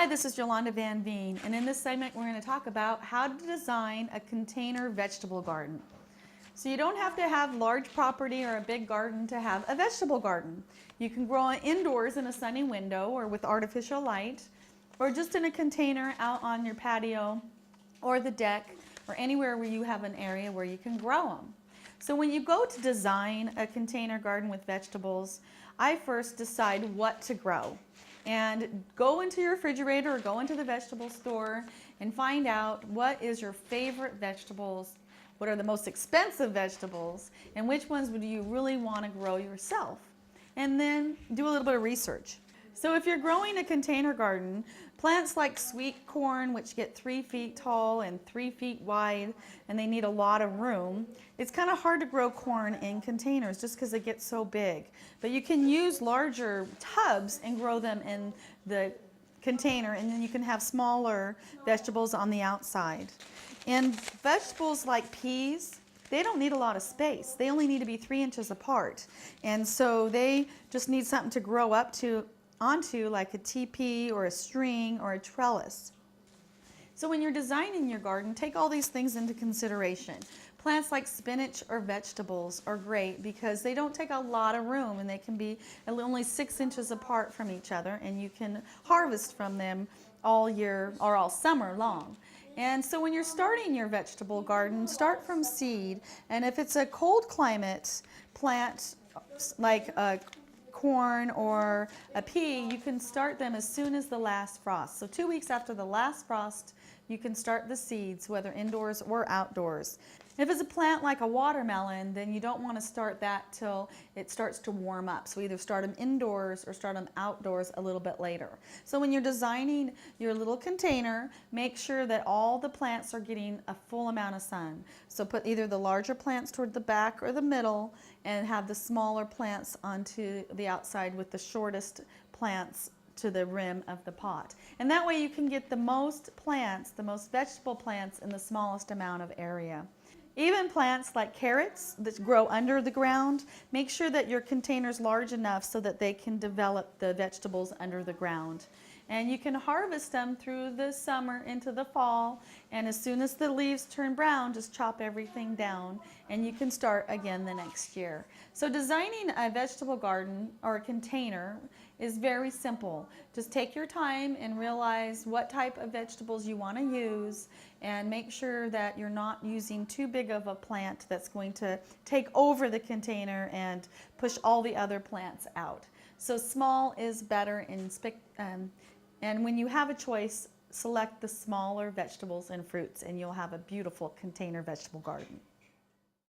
Hi, this is Yolanda Vanveen, and in this segment we're going to talk about how to design a container vegetable garden. So you don't have to have large property or a big garden to have a vegetable garden. You can grow it indoors in a sunny window or with artificial light, or just in a container out on your patio or the deck or anywhere where you have an area where you can grow them. So when you go to design a container garden with vegetables, I first decide what to grow. And go into your refrigerator or go into the vegetable store and find out what is your favorite vegetables, what are the most expensive vegetables, and which ones do you really want to grow yourself. And then do a little bit of research. So if you're growing a container garden, plants like sweet corn, which get 3 feet tall and 3 feet wide, and they need a lot of room, it's kind of hard to grow corn in containers just because it gets so big. But you can use larger tubs and grow them in the container, and then you can have smaller vegetables on the outside. And vegetables like peas, they don't need a lot of space. They only need to be 3 inches apart. And so they just need something to grow up onto, like a teepee or a string or a trellis. So when you're designing your garden, take all these things into consideration. Plants like spinach or vegetables are great because they don't take a lot of room and they can be only 6 inches apart from each other, and you can harvest from them all year or all summer long. And so when you're starting your vegetable garden, start from seed, and if it's a cold climate plant like a corn or a pea, you can start them as soon as the last frost. So 2 weeks after the last frost, you can start the seeds, whether indoors or outdoors. If it's a plant like a watermelon, then you don't want to start that till it starts to warm up. So either start them indoors or start them outdoors a little bit later. So when you're designing your little container, make sure that all the plants are getting a full amount of sun. So put either the larger plants toward the back or the middle, and have the smaller plants onto the outside with the shortest plants to the rim of the pot. And that way you can get the most plants, the most vegetable plants in the smallest amount of area. Even plants like carrots that grow under the ground, make sure that your container's large enough so that they can develop the vegetables under the ground. And you can harvest them through the summer into the fall, and as soon as the leaves turn brown, just chop everything down and you can start again the next year. So designing a vegetable garden or a container is very simple. Just take your time and realize what type of vegetables you want to use, and make sure that you're not using too big of a plant that's going to take over the container and push all the other plants out. So small is better, and when you have a choice, select the smaller vegetables and fruits, and you'll have a beautiful container vegetable garden.